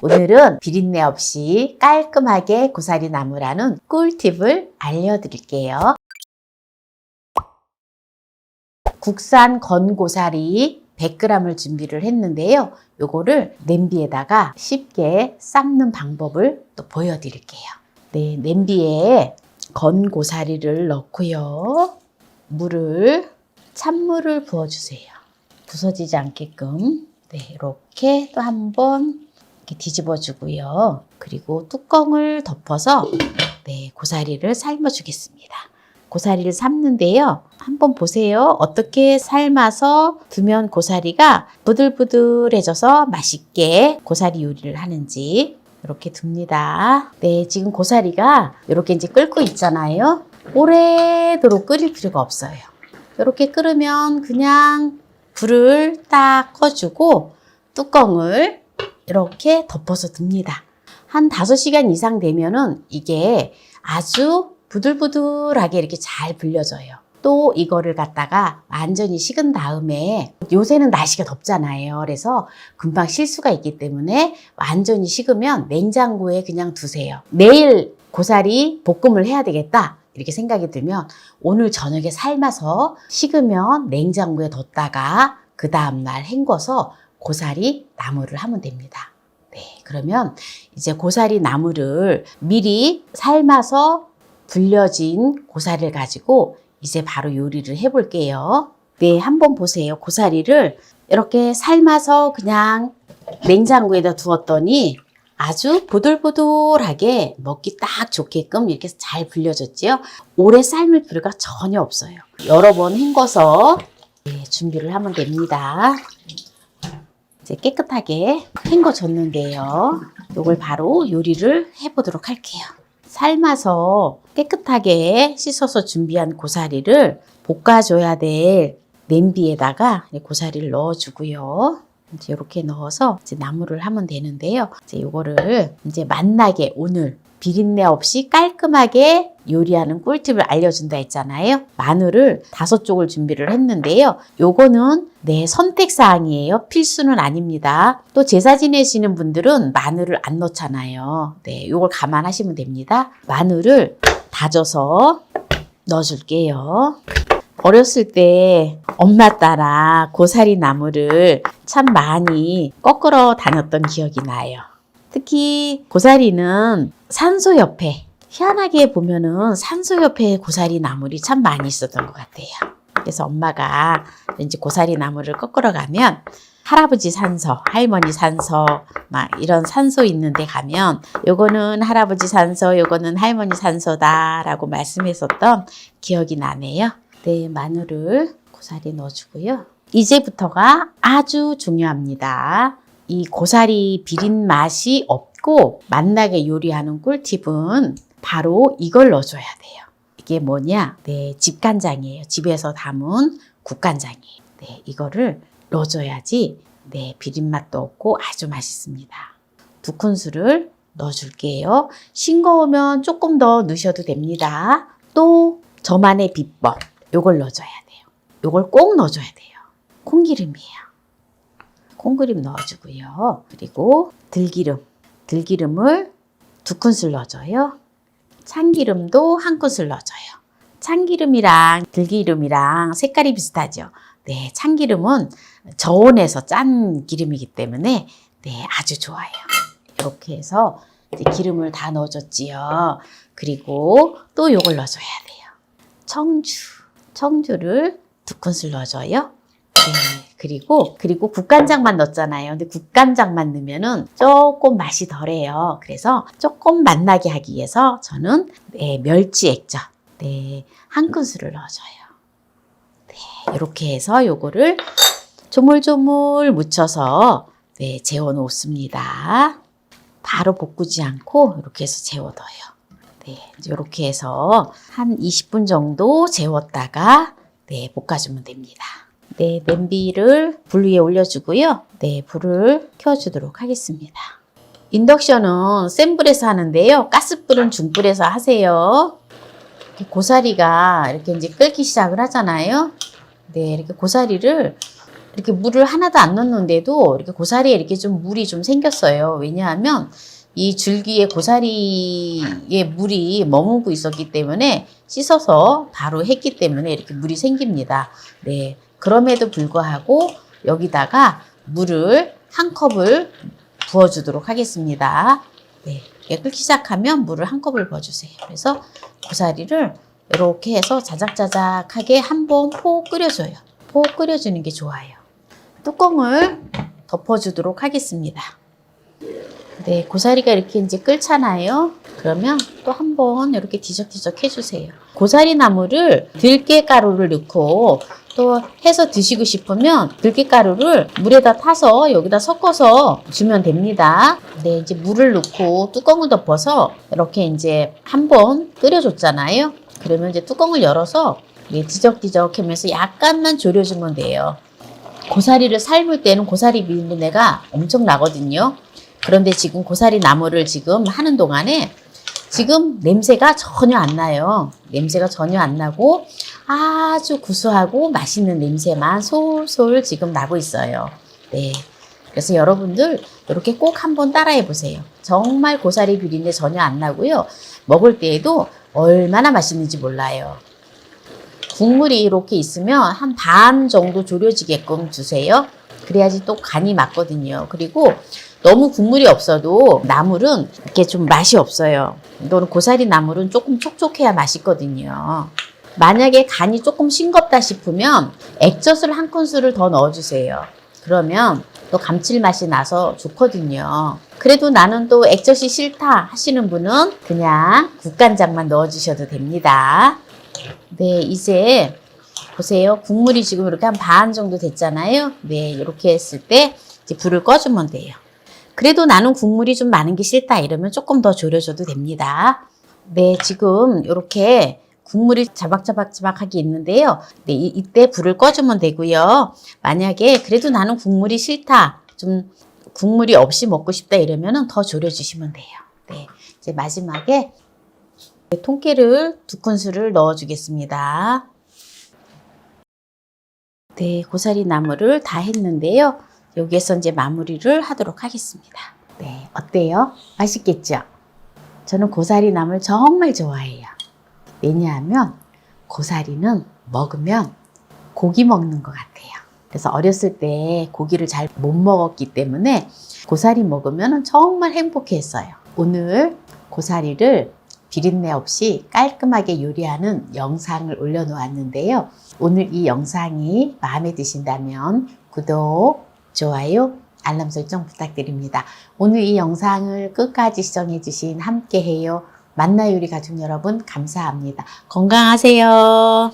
오늘은 비린내 없이 깔끔하게 고사리 나무라는 꿀팁을 알려드릴게요. 국산 건고사리 100g을 준비를 했는데요. 요거를 냄비에다가 쉽게 삶는 방법을 또 보여드릴게요. 네, 냄비에 건고사리를 넣고요. 찬물을 부어주세요. 부서지지 않게끔. 네, 이렇게 또 한번 이렇게 뒤집어 주고요. 그리고 뚜껑을 덮어서 고사리를 삶아 주겠습니다. 고사리를 삶는데요. 한번 보세요. 어떻게 삶아서 두면 고사리가 부들부들해져서 맛있게 고사리 요리를 하는지 이렇게 둡니다. 네, 지금 고사리가 이렇게 이제 끓고 있잖아요. 오래도록 끓일 필요가 없어요. 이렇게 끓으면 그냥 불을 딱 꺼주고 뚜껑을 이렇게 덮어서 둡니다. 한 5시간 이상 되면은 이게 아주 부들부들하게 이렇게 잘 불려져요. 또 이거를 갖다가 완전히 식은 다음에 요새는 날씨가 덥잖아요. 그래서 금방 실 수가 있기 때문에 완전히 식으면 냉장고에 그냥 두세요. 내일 고사리 볶음을 해야 되겠다 이렇게 생각이 들면 오늘 저녁에 삶아서 식으면 냉장고에 뒀다가 그 다음날 헹궈서 고사리 나물을 하면 됩니다. 네, 그러면 이제 고사리 나물을 미리 삶아서 불려진 고사리를 가지고 이제 바로 요리를 해볼게요. 네, 한번 보세요. 고사리를 이렇게 삶아서 그냥 냉장고에다 두었더니 아주 보들보들하게 먹기 딱 좋게끔 이렇게 잘 불려졌지요. 오래 삶을 필요가 전혀 없어요. 여러 번 헹궈서 준비를 하면 됩니다. 이제 깨끗하게 헹궈졌는데요. 이걸 바로 요리를 해보도록 할게요. 삶아서 깨끗하게 씻어서 준비한 고사리를 볶아줘야 될 냄비에다가 고사리를 넣어주고요. 이제 이렇게 넣어서 이제 나물을 하면 되는데요. 이제 이거를 이제 맛나게 오늘 비린내 없이 깔끔하게 요리하는 꿀팁을 알려준다 했잖아요. 마늘을 5쪽을 준비를 했는데요. 요거는 선택사항이에요. 필수는 아닙니다. 또 제사 지내시는 분들은 마늘을 안 넣잖아요. 네, 요걸 감안하시면 됩니다. 마늘을 다져서 넣어줄게요. 어렸을 때 엄마 따라 고사리 나물을 참 많이 꺾으러 다녔던 기억이 나요. 특히 고사리는 산소 옆에, 희한하게 보면은 산소 옆에 고사리 나물이 참 많이 있었던 것 같아요. 그래서 엄마가 왠지 고사리 나물을 꺾으러 가면 할아버지 산소, 할머니 산소, 막 이런 산소 있는 데 가면 요거는 할아버지 산소, 요거는 할머니 산소다라고 말씀했었던 기억이 나네요. 네, 마늘을 고사리 넣어주고요. 이제부터가 아주 중요합니다. 이 고사리 비린 맛이 없고 맛나게 요리하는 꿀팁은 바로 이걸 넣어줘야 돼요. 이게 뭐냐? 네, 집간장이에요. 집에서 담은 국간장이에요. 네, 이거를 넣어줘야지 비린 맛도 없고 아주 맛있습니다. 2큰술을 넣어줄게요. 싱거우면 조금 더 넣으셔도 됩니다. 또 저만의 비법, 요걸 넣어줘야 돼요. 요걸 꼭 넣어줘야 돼요. 콩기름이에요. 콩기름 넣어주고요. 그리고 들기름을 2큰술 넣어줘요. 참기름도 1큰술 넣어줘요. 참기름이랑 들기름이랑 색깔이 비슷하죠. 네, 참기름은 저온에서 짠 기름이기 때문에 아주 좋아요. 이렇게 해서 이제 기름을 다 넣어줬지요. 그리고 또 요걸 넣어줘야 돼요. 청주를 2큰술 넣어줘요. 네, 그리고 국간장만 넣었잖아요. 근데 국간장만 넣으면은 조금 맛이 덜해요. 그래서 조금 맛나게 하기 위해서 저는 멸치 액젓 1큰술을 넣어줘요. 네, 이렇게 해서 요거를 조물조물 묻혀서 재워 놓습니다. 바로 볶지 않고 이렇게 해서 재워둬요. 네, 이렇게 해서 한 20분 정도 재웠다가 볶아주면 됩니다. 네, 냄비를 불 위에 올려주고요. 네, 불을 켜주도록 하겠습니다. 인덕션은 센 불에서 하는데요. 가스불은 중불에서 하세요. 이렇게 고사리가 이렇게 이제 끓기 시작을 하잖아요. 네, 이렇게 고사리를 이렇게 물을 하나도 안 넣는데도 이렇게 고사리에 이렇게 좀 물이 좀 생겼어요. 왜냐하면 이 줄기에 고사리에 물이 머무고 있었기 때문에 씻어서 바로 했기 때문에 이렇게 물이 생깁니다. 네. 그럼에도 불구하고 여기다가 물을 한 컵을 부어주도록 하겠습니다. 네. 이렇게 끓기 시작하면 물을 한 컵을 부어주세요. 그래서 고사리를 이렇게 해서 자작자작하게 한번 포 끓여줘요. 포 끓여주는 게 좋아요. 뚜껑을 덮어주도록 하겠습니다. 네, 고사리가 이렇게 이제 끓잖아요. 그러면 또 한번 이렇게 뒤적뒤적 해주세요. 고사리 나물을 들깨가루를 넣고 또 해서 드시고 싶으면 들깨가루를 물에다 타서 여기다 섞어서 주면 됩니다. 네, 이제 물을 넣고 뚜껑을 덮어서 이렇게 이제 한번 끓여줬잖아요. 그러면 이제 뚜껑을 열어서 뒤적뒤적 하면서 약간만 졸여주면 돼요. 고사리를 삶을 때는 고사리 비린내가 엄청 나거든요. 그런데 지금 고사리 나물을 지금 하는 동안에 지금 냄새가 전혀 안 나요. 냄새가 전혀 안 나고 아주 구수하고 맛있는 냄새만 솔솔 지금 나고 있어요. 네. 그래서 여러분들 이렇게 꼭 한번 따라해 보세요. 정말 고사리 비린내 전혀 안 나고요. 먹을 때에도 얼마나 맛있는지 몰라요. 국물이 이렇게 있으면 한 반 정도 졸여지게끔 두세요. 그래야지 또 간이 맞거든요. 그리고 너무 국물이 없어도 나물은 이렇게 좀 맛이 없어요. 이거는 고사리 나물은 조금 촉촉해야 맛있거든요. 만약에 간이 조금 싱겁다 싶으면 액젓을 한 큰술을 더 넣어주세요. 그러면 또 감칠맛이 나서 좋거든요. 그래도 나는 또 액젓이 싫다 하시는 분은 그냥 국간장만 넣어주셔도 됩니다. 네, 이제 보세요. 국물이 지금 이렇게 한 반 정도 됐잖아요. 네, 이렇게 했을 때 이제 불을 꺼주면 돼요. 그래도 나는 국물이 좀 많은 게 싫다 이러면 조금 더 졸여줘도 됩니다. 네, 지금 이렇게 국물이 자박자박하게 있는데요. 네, 이때 불을 꺼주면 되고요. 만약에 그래도 나는 국물이 싫다, 좀 국물이 없이 먹고 싶다 이러면 더 졸여주시면 돼요. 네, 이제 마지막에 통깨를 2큰술을 넣어주겠습니다. 네, 고사리 나물을 다 했는데요. 여기에서 이제 마무리를 하도록 하겠습니다. 네, 어때요? 맛있겠죠? 저는 고사리 나물 정말 좋아해요. 왜냐하면 고사리는 먹으면 고기 먹는 것 같아요. 그래서 어렸을 때 고기를 잘 못 먹었기 때문에 고사리 먹으면 정말 행복했어요. 오늘 고사리를 비린내 없이 깔끔하게 요리하는 영상을 올려놓았는데요. 오늘 이 영상이 마음에 드신다면 구독, 좋아요, 알람 설정 부탁드립니다. 오늘 이 영상을 끝까지 시청해주신 함께해요 만나요리 가족 여러분 감사합니다. 건강하세요.